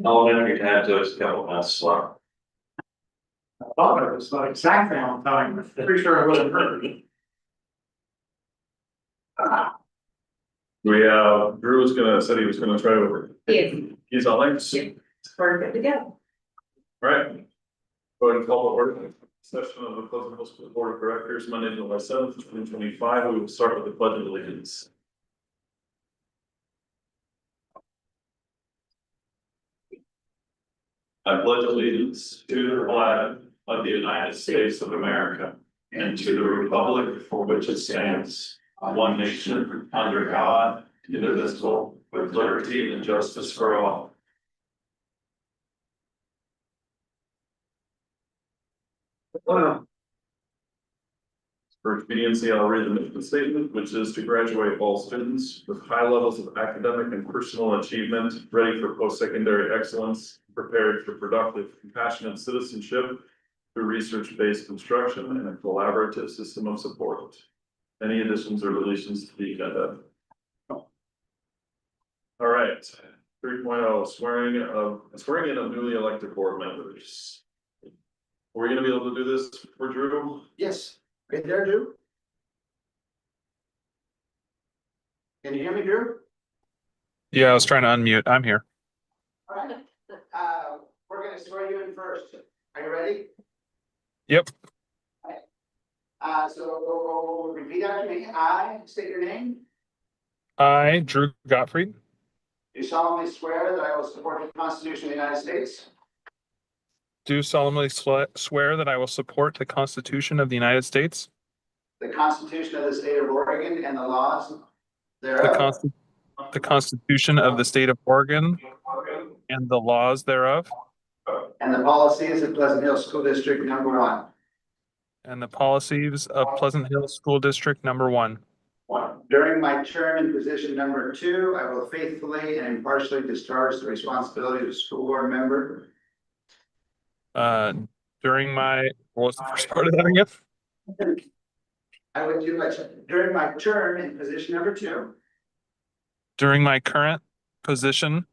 Elementary time, so it's a couple months slow. I thought it was like exactly on time, I'm pretty sure I would have heard. Drew said he was gonna try to. Yes. He's on links. Yeah. We're good to go. Right. Go ahead and call the order. Session of the Pleasant Hill School Board of Directors, Monday, July 7th, 2025. We will start with the pledge of allegiance. I pledge allegiance to the flag of the United States of America and to the republic for which it stands, one nation, under God, indivisible, with liberty and justice for all. For expediency, I'll read the mission statement, which is to graduate all students with high levels of academic and personal achievement, ready for post-secondary excellence, prepared for productive, compassionate citizenship through research-based instruction and a collaborative system of support. Any additions or deletions to the agenda? All right, 3.0, swearing in of newly elected board members. Are we gonna be able to do this for Drew? Yes, right there, Drew. Can you hear me, Drew? Yeah, I was trying to unmute. I'm here. All right, we're gonna swear you in first. Are you ready? Yep. So we'll repeat after me. I state your name. I, Drew Gottfried, Do solemnly swear that I will support the Constitution of the United States, do solemnly swear that I will support the Constitution of the United States, the Constitution of the State of Oregon, and the laws the, thereof, the Constitution of the State of Oregon and the laws thereof, and the policies of Pleasant Hill School District number 1. and the policies of Pleasant Hill School District number 1. During my term in position number 2, I will faithfully and impartially discharge the responsibilities of school board member. During my, what was the first part of that again? I would do my, during my term in position number 2, During my current position,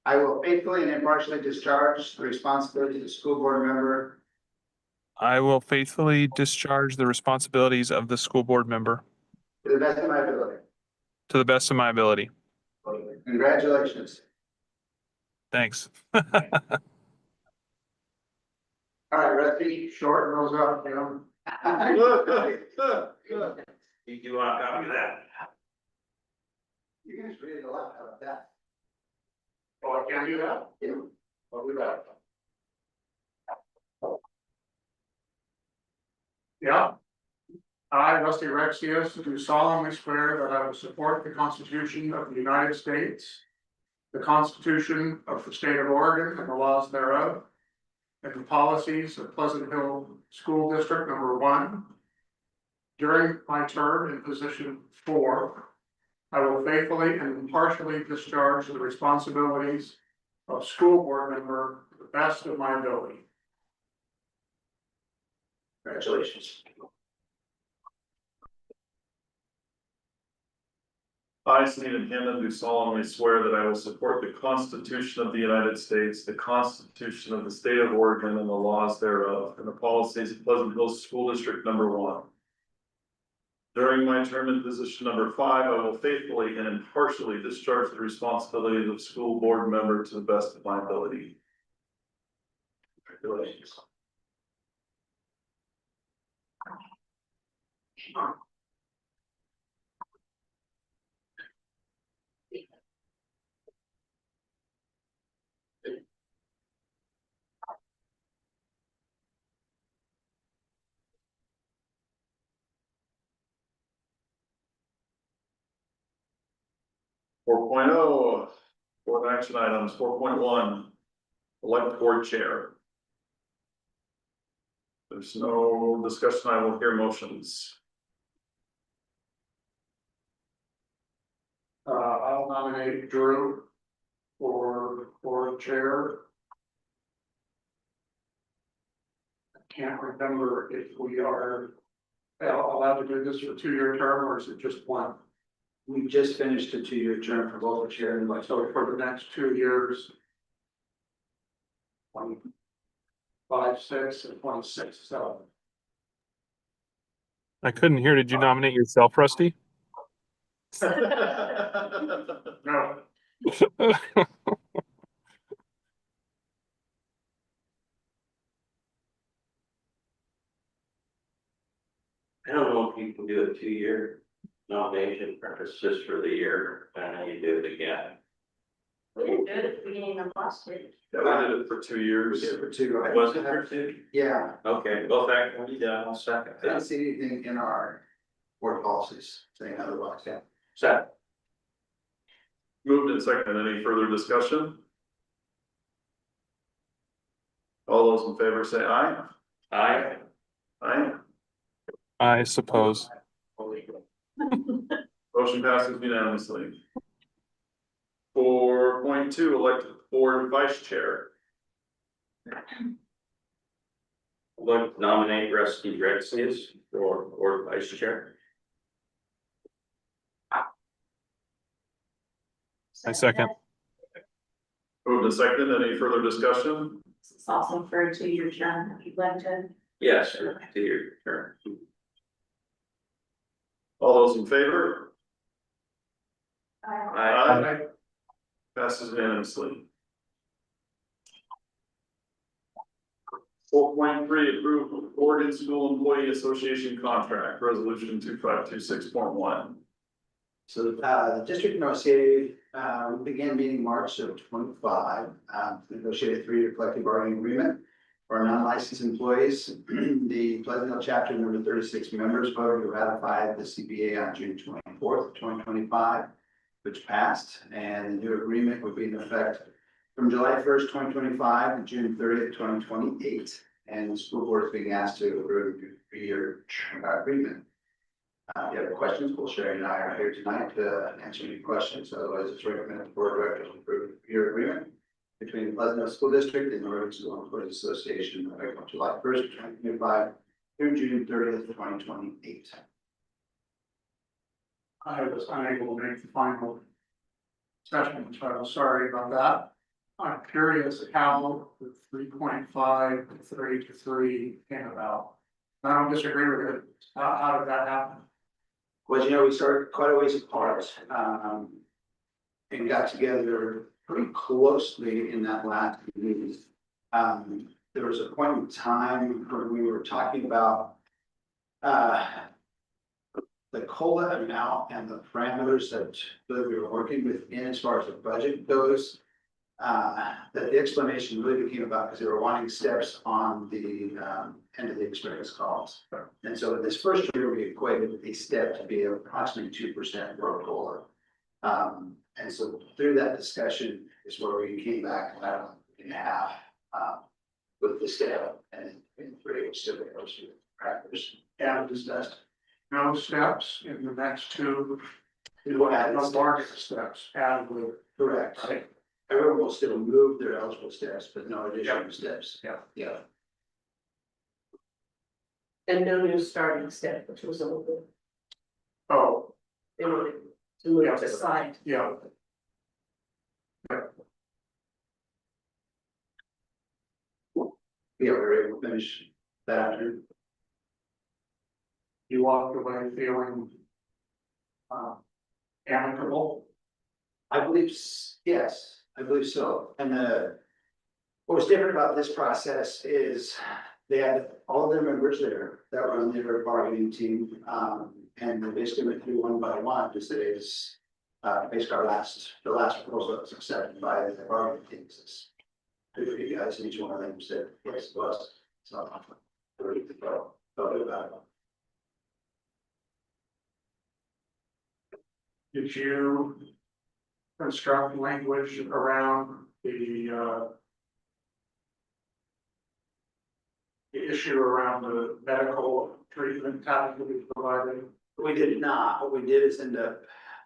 I will faithfully and impartially discharge the responsibilities of school board member I will faithfully discharge the responsibilities of the school board member to the best of my ability. to the best of my ability. Congratulations. Thanks. All right, Rusty, short rolls up, you know. You want a copy of that? You guys read a lot about that. Oh, I can't do that? Yeah. I'll do that. Yeah. I, Rusty Rexius, do solemnly swear that I will support the Constitution of the United States, the Constitution of the State of Oregon and the laws thereof, and the policies of Pleasant Hill School District number 1. During my term in position 4, I will faithfully and impartially discharge the responsibilities of school board member to the best of my ability. Congratulations. I, Stephen Hammond, do solemnly swear that I will support the Constitution of the United States, the Constitution of the State of Oregon and the laws thereof, and the policies of Pleasant Hill School District number 1. During my term in position number 5, I will faithfully and impartially discharge the responsibilities of school board member to the best of my ability. Congratulations. Board action items, 4.1, elect board chair. There's no discussion, I will hear motions. I'll nominate Drew for chair. I can't remember if we are allowed to do this for 2-year term or is it just 1? We just finished a 2-year term for both the chair and vice So chair. for the next 2 years. 25, 6, and 26, so. I couldn't hear. Did you nominate yourself, Rusty? No, I don't know if you can do a 2-year nomination, or if it's just for the year, and then you do it again. We didn't do it at the beginning of last year. Yeah, we did it for 2 We years. did it for 2. I Was it for 2? Yeah, Okay, well, thank you, I'll second I didn't that. see anything in our board policies saying otherwise, yeah. Second. Moved and seconded. Any further discussion? All those in favor say aye. Aye. Aye. I suppose. Motion passes unanimously. 4.2, elect board vice chair. I'd like to nominate Rusty Rexius for board vice chair. I second. Moved and seconded. Any further discussion? It's awesome for a 2-year term, if you'd like to. Yes, for 2-year term. All those in favor? Aye. Passes unanimously. 4.3, approve Oregon School Employee Association contract, resolution 2526.1. So, the district negotiated, began meeting March of 25, to negotiate a 3-year collective bargaining agreement for our non-licensed employees. The Pleasantville chapter number 36 members voted to ratify the CBA on June 24th, 2025, which passed, and the new agreement would be in effect from July 1st, 2025 to June 30th, 2028. And the school board is being asked to approve a 3-year agreement. If you have questions, well, Sherry and I are here tonight to answer any questions. Otherwise, it's recommended the board of directors approve a 3-year agreement between the Pleasantville School District and the Oregon School Employees Association effective July 1st, 2025 through June 30th, 2028. I was unable to make the final session, so I'm sorry about that. I'm curious how the 3.5 to 3 to 3 came about. I don't disagree with it. How did that happen? Well, you know, we started quite a ways apart, and got together pretty closely in that last meeting. There was a point in time when we were talking about, the COLA amount and the parameters that we were working within as far as the budget goes. That the explanation really became about because they were wanting steps on the, end of the experience calls. And so in this first year, we equated a step to be approximately 2% for COLA. And so through that discussion is where we came back about a half, with the step and 3 was still those factors. And discussed. No steps in the next 2, We will add no steps. market steps added with it. Correct. Right. Everyone will still move their eligible steps, but no additional steps. Yeah. Yeah. And no new starting step, which was a little bit, Oh, they wanted to move it aside. yeah. Yeah, we were able to finish that afternoon. You walked away feeling amicable. I believe, yes, I believe so. And what was different about this process is they had all their members there that were on their bargaining team. And they basically went through one by one to say it's basically the last proposal that was accepted by the bargaining teams. Two of you guys, and each one of them said, yes, it was. So we're ready to go. Felt good about it. Did you construct language around the issue around the medical treatment having to be provided? We did not. What we did is end up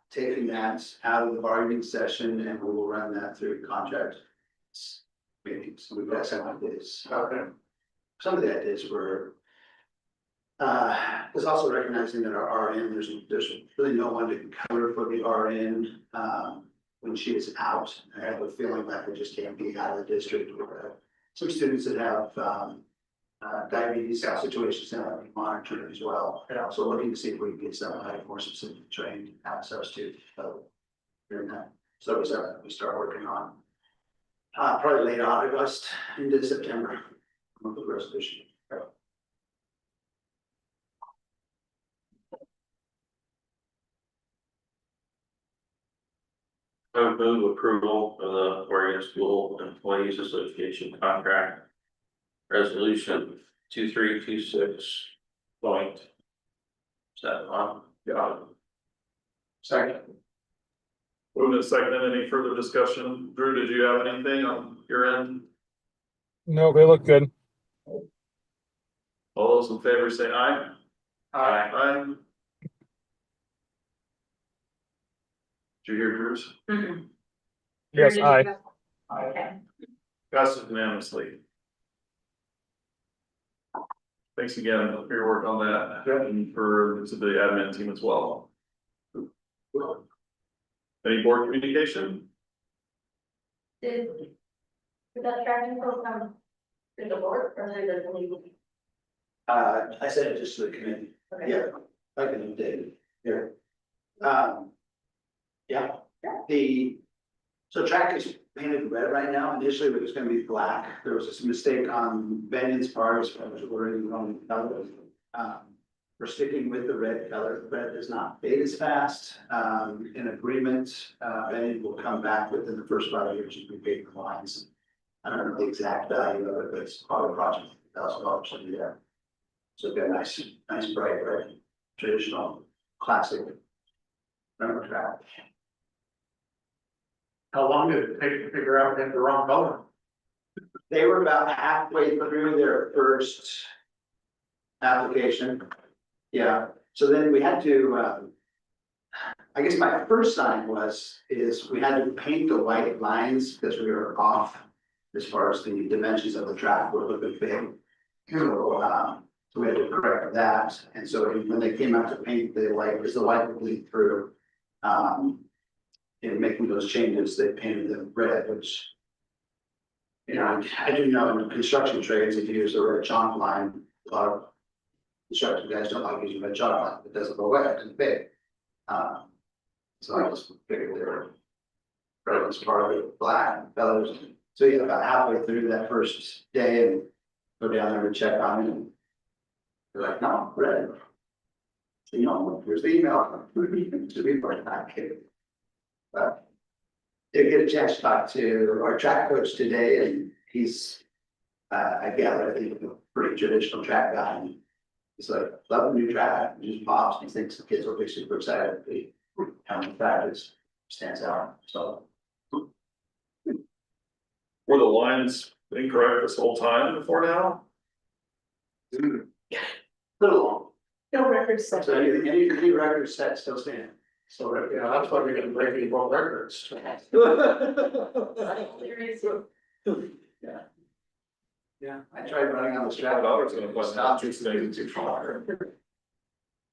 taking that out of the bargaining session and we will run that through contract meetings. We've got some ideas. Okay, Some of the ideas were Is also recognizing that our RN, there's really no one to cover for the RN, when she is out. I have a feeling that we just can't be out of the district with, some students that have, diabetes situations that have to be monitored as well. And also looking to see if we can get some more specific trained substitute, during that. So we start working on, probably late August into September, month of resolution. I would move approval of the Oregon School Employees Association contract. Resolution 2326.71. Yeah. Second. Moving to second, any further discussion? Drew, did you have anything on your end? No, they look good. All those in favor say aye. Aye. Aye. Did you hear Drew's? Mhm. Yes, aye. Okay. Passes unanimously. Thanks again for your work on that and for to the admin team as well. Any board communication? Did that tracking program, did the board or did the legal? I said it just to the committee. Okay. Yeah, I can update it here. Yeah, so track is painted red right now. Initially, it was gonna be black. There was a mistake on Benion's part, as far as ordering the wrong color. We're sticking with the red color. Red does not fade as fast. In agreement, Benion will come back within the first 5 years to repaint the lines. I don't know the exact value of it, but it's part of the project, $1,000 to do that. So it'll be a nice bright red, traditional, classic. Remember track. How long did it take to figure out that the wrong color? They were about halfway through their first application. Yeah, so then we had to, I guess my first sign is we had to paint the white lines because we were off as far as the dimensions of the track were a little bit big. So we had to correct that. And so when they came out to paint the white, because the white would bleed through, in making those changes, they painted them red, which, you know, I do know in construction trades, if you use a red chalk line, a lot of construction guys don't like using red chalk line, it doesn't go wet, it's big. So I just figured they were red was part of it, black, colors. So yeah, about halfway through that first day and go down there and check on it. And they're like, no, red. So, you know, here's the email. To be part back here. But did get a chance to talk to our track coach today, and he's, I gather, I think a pretty traditional track guy. And he's like, love the new track, he just pops, and he thinks the kids will be super excited. How the track stands out, so. Were the lines incorrect this whole time before now? Little long, No records set. so any record set still stand. So, yeah, that's why we're gonna break any world records. Yeah. Yeah, I tried running on the track. My daughter's gonna find that Stop. interesting. Too far.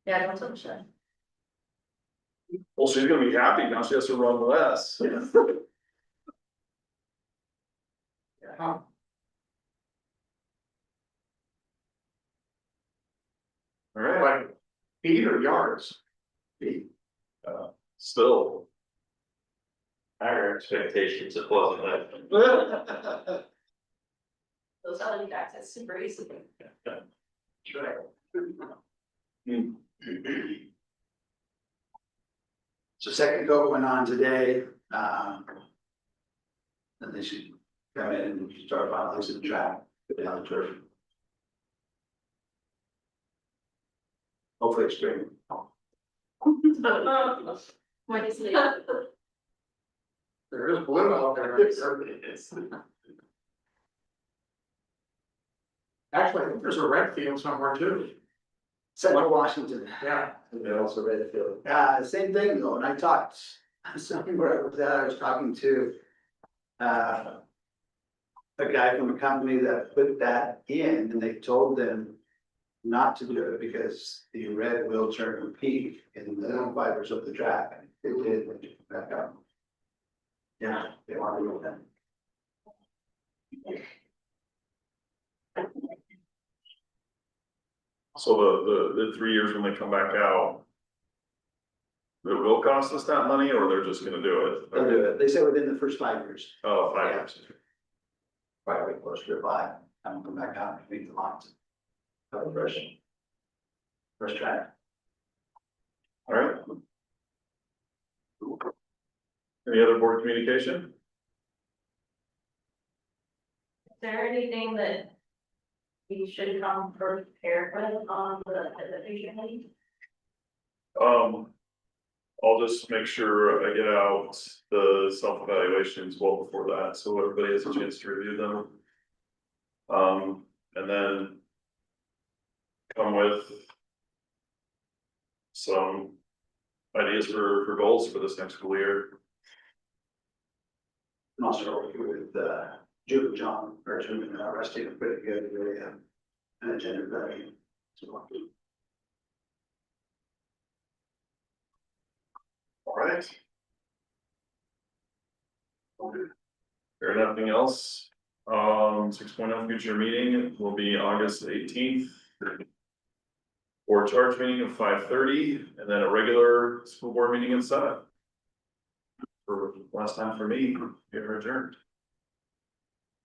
Yeah, don't touch that. Well, she's gonna be happy now, she has to run less. Huh. All right, Like feet or yards? still. Higher expectations, it wasn't that. Those other guys, that's super easy. So second coat went on today, and they should come in and start finalizing the track, go down the turf. Hopefully it's spring. When is it? There is blue out there. Actually, I think there's a red field somewhere too. Central Washington. Yeah. They also read the field. Same thing though, and I talked, somewhere I was at, I was talking to, a guy from a company that put that in, and they told them not to do it because the red will turn pink in the fibers of the track. It did when you come back up. Yeah, they want to remove them. So the 3 years when they come back out. It will cost us that money, or they're just gonna do it? They'll do it. They said within the first 5 years. Oh, 5 years. Probably closer to 5. I'm come back out and meet the lines. Have a first track. All right. Any other board communication? Is there anything that we should come prepared with on the vision? I'll just make sure I get out the self-evaluations well before that, so everybody has a chance to review them. And then come with some ideas for goals for this next school year. And also working with Jude and John, or Jim and Rusty, pretty good, really, an agenda value. So, All right. There nothing else? 6.0 future meeting will be August 18th. Board charge meeting at 5:30, and then a regular school board meeting at 7. For last time for me, you're adjourned.